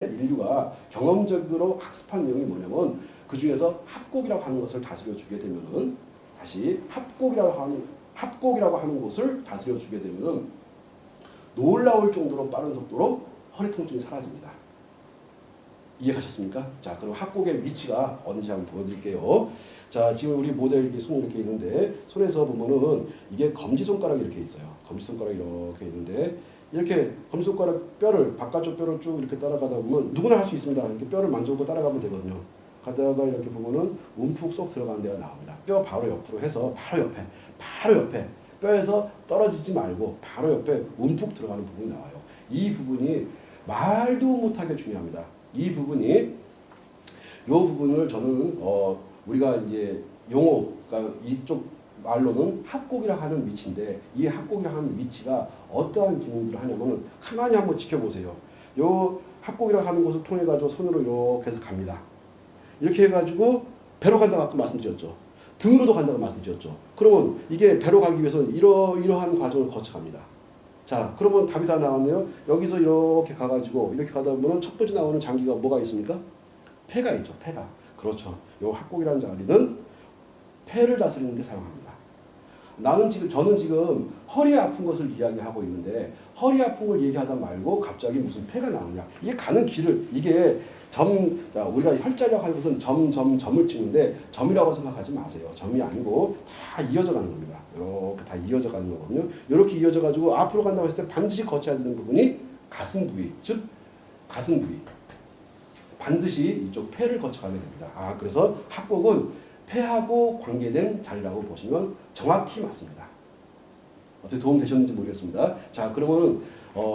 인류가 경험적으로 학습한 내용이 뭐냐면 그 중에서 합곡이라고 하는 것을 다스려 주게 되면은 다시 합곡이라고 하는 것을 다스려 주게 되면은 놀라울 정도로 빠른 속도로 허리 통증이 사라집니다. 이해가셨습니까? 자, 그럼 합곡의 위치가 어딘지 한번 보여드릴게요. 자, 지금 우리 모델 이렇게 손이 이렇게 있는데 손에서 보면은 이게 검지손가락이 이렇게 있어요. 검지손가락이 이렇게 있는데 이렇게 검지손가락 뼈를 바깥쪽 뼈를 쭉 이렇게 따라가다 보면 누구나 할 수 있습니다. 이렇게 뼈를 만져보고 따라가면 되거든요. 가다가 이렇게 보면은 움푹 쏙 들어가는 데가 나옵니다. 뼈 바로 옆으로 해서 바로 옆에 뼈에서 떨어지지 말고 바로 옆에 움푹 들어가는 부분이 나와요. 이 부분이 말도 못하게 중요합니다. 이 부분을 저는 우리가 이제 용어, 그러니까 이쪽 말로는 합곡이라 하는 위치인데 이 합곡이라 하는 위치가 어떠한 기능들을 하냐면 가만히 한번 지켜보세요. 요 합곡이라 하는 것을 통해 가지고 손으로 이렇게 해서 갑니다. 이렇게 해가지고 배로 간다고 아까 말씀드렸죠. 등으로도 간다고 말씀드렸죠. 그러면 이게 배로 가기 위해서는 이러한 과정을 거쳐갑니다. 자, 그러면 답이 다 나왔네요. 여기서 이렇게 가가지고 이렇게 가다 보면 첫 번째 나오는 장기가 뭐가 있습니까? 폐가 있죠. 폐가. 그렇죠. 요 합곡이라는 자리는 폐를 다스리는 데 사용합니다. 저는 지금 허리 아픈 것을 이야기하고 있는데 허리 아픈 걸 얘기하다 말고 갑자기 무슨 폐가 나오냐. 이게 가는 길을 이게 자, 우리가 혈자력 하는 것은 점을 찍는데 점이라고 생각하지 마세요. 점이 아니고 다 이어져 가는 겁니다. 이렇게 다 이어져 가는 거거든요. 이렇게 이어져 가지고 앞으로 간다고 했을 때 반드시 거쳐야 되는 부분이 가슴 부위, 즉 가슴 부위. 반드시 이쪽 폐를 거쳐가게 됩니다. 그래서 합곡은 폐하고 관계된 자리라고 보시면 정확히 맞습니다. 어떻게 도움 되셨는지 모르겠습니다. 자, 그러면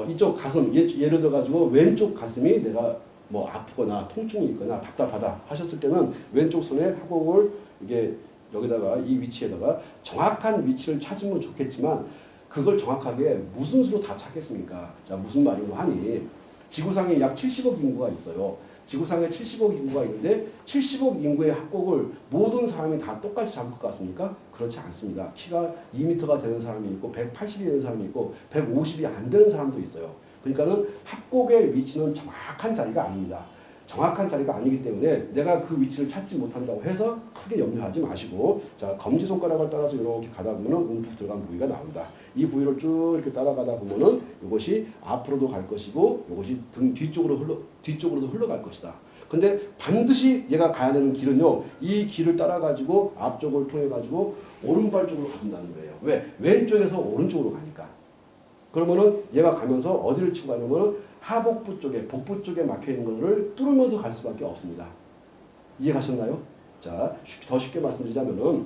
이쪽 가슴 예를 들어 가지고 왼쪽 가슴이 내가 뭐 아프거나 통증이 있거나 답답하다 하셨을 때는 왼쪽 손에 합곡을 이게 여기다가 이 위치에다가 정확한 위치를 찾으면 좋겠지만 그걸 정확하게 무슨 수로 다 찾겠습니까? 자, 무슨 말이고 하니 지구상에 약 70억 인구가 있어요. 지구상에 70억 인구가 있는데 70억 인구의 합곡을 모든 사람이 다 똑같이 잡을 것 같습니까? 그렇지 않습니다. 키가 2m가 되는 사람이 있고 180이 되는 사람이 있고 150이 안 되는 사람도 있어요. 그러니까는 합곡의 위치는 정확한 자리가 아닙니다. 정확한 자리가 아니기 때문에 내가 그 위치를 찾지 못한다고 해서 크게 염려하지 마시고 자, 검지손가락을 따라서 이렇게 가다 보면 움푹 들어간 부위가 나옵니다. 이 부위를 쭉 이렇게 따라가다 보면은 이것이 앞으로도 갈 것이고 이것이 등 뒤쪽으로도 흘러갈 것이다. 근데 반드시 얘가 가야 되는 길은요. 이 길을 따라 가지고 앞쪽을 통해 가지고 오른발 쪽으로 가준다는 거예요. 왜? 왼쪽에서 오른쪽으로 가니까. 그러면은 얘가 가면서 어디를 치고 가냐면은 하복부 쪽에, 복부 쪽에 막혀 있는 것을 뚫으면서 갈 수밖에 없습니다. 이해 가셨나요? 자, 더 쉽게 말씀드리자면은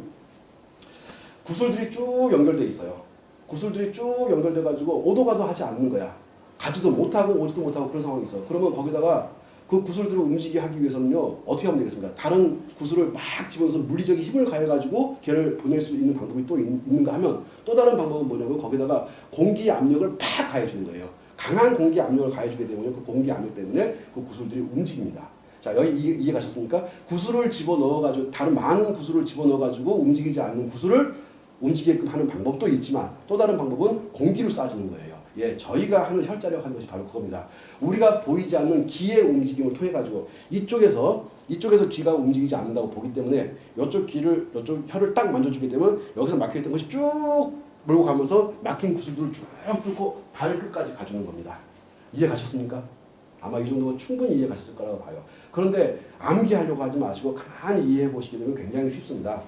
구슬들이 쭉 연결돼 있어요. 구슬들이 쭉 연결돼 가지고 오도 가도 하지 않는 거야. 가지도 못하고 오지도 못하고 그런 상황이 있어. 그러면 거기다가 그 구슬들을 움직이게 하기 위해서는요, 어떻게 하면 되겠습니까? 다른 구슬을 막 집어넣어서 물리적인 힘을 가해가지고 걔를 보낼 수 있는 방법이 또 있는가 하면 또 다른 방법은 뭐냐면 거기다가 공기 압력을 팍 가해주는 거예요. 강한 공기 압력을 가해주게 되면 그 공기 압력 때문에 그 구슬들이 움직입니다. 자, 여기 이해 가셨습니까? 구슬을 집어넣어가지고, 다른 많은 구슬을 집어넣어가지고 움직이지 않는 구슬을 움직이게끔 하는 방법도 있지만 또 다른 방법은 공기를 쏴주는 거예요. 예, 저희가 하는 혈자력 하는 것이 바로 그겁니다. 우리가 보이지 않는 기의 움직임을 통해 가지고 이쪽에서 기가 움직이지 않는다고 보기 때문에 이쪽 혈을 딱 만져주게 되면 여기서 막혀있던 것이 쭉 몰고 가면서 막힌 구슬들을 쭉 뚫고 발끝까지 가주는 겁니다. 이해 가셨습니까? 아마 이 정도면 충분히 이해 가셨을 거라고 봐요. 그런데 암기하려고 하지 마시고 가만히 이해해 보시게 되면 굉장히 쉽습니다.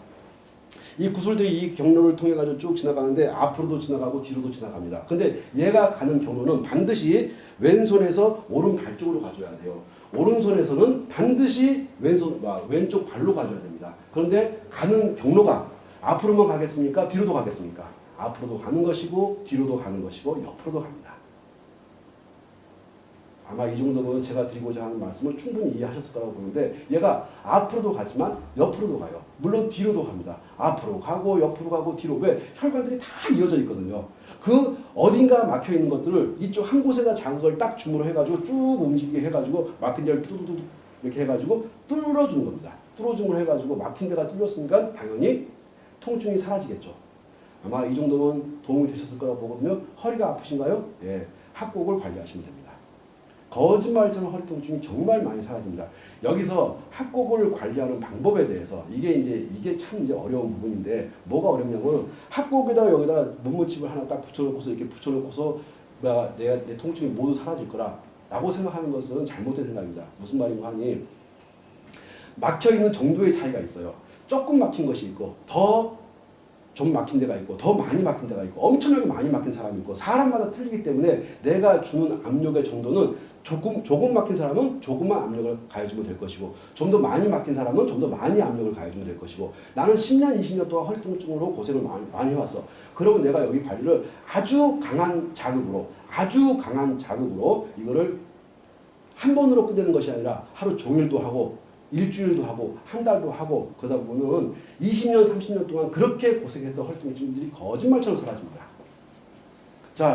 이 구슬들이 이 경로를 통해 가지고 쭉 지나가는데 앞으로도 지나가고 뒤로도 지나갑니다. 근데 얘가 가는 경로는 반드시 왼손에서 오른발 쪽으로 가줘야 돼요. 오른손에서는 반드시 왼쪽 발로 가줘야 됩니다. 그런데 가는 경로가 앞으로만 가겠습니까? 뒤로도 가겠습니까? 앞으로도 가는 것이고 뒤로도 가는 것이고 옆으로도 갑니다. 아마 이 정도면 제가 드리고자 하는 말씀을 충분히 이해하셨을 거라고 보는데 얘가 앞으로도 가지만 옆으로도 가요. 물론 뒤로도 갑니다. 앞으로 가고 옆으로 가고 뒤로. 왜? 혈관들이 다 이어져 있거든요. 그 어딘가 막혀 있는 것들을 이쪽 한 곳에다 자극을 딱 줌으로 해가지고 쭉 움직이게 해가지고 막힌 데를 뚜두두두 이렇게 해가지고 뚫어주는 겁니다. 뚫어줌을 해가지고 막힌 데가 뚫렸으니까 당연히 통증이 사라지겠죠. 아마 이 정도면 도움이 되셨을 거라고 보거든요. 허리가 아프신가요? 예, 합곡을 관리하시면 됩니다. 거짓말처럼 허리 통증이 정말 많이 사라집니다. 여기서 합곡을 관리하는 방법에 대해서 이게 참 이제 어려운 부분인데 뭐가 어렵냐면 합곡에다 여기다 문무칩을 하나 딱 붙여놓고서 이렇게 붙여놓고서 내 통증이 모두 사라질 거라고 생각하는 것은 잘못된 생각입니다. 무슨 말인가 하니 막혀 있는 정도의 차이가 있어요. 조금 막힌 것이 있고 더 좀 막힌 데가 있고 더 많이 막힌 데가 있고 엄청나게 많이 막힌 사람이 있고 사람마다 틀리기 때문에 내가 주는 압력의 정도는 조금 막힌 사람은 조금만 압력을 가해주면 될 것이고 좀 더 많이 막힌 사람은 좀 더 많이 압력을 가해주면 될 것이고 나는 10년, 20년 동안 허리 통증으로 고생을 많이 해왔어. 그러고 내가 여기 관리를 아주 강한 자극으로 이거를 한 번으로 끝내는 것이 아니라 하루 종일도 하고 일주일도 하고 한 달도 하고 그러다 보면 20년, 30년 동안 그렇게 고생했던 허리 통증들이 거짓말처럼 사라집니다.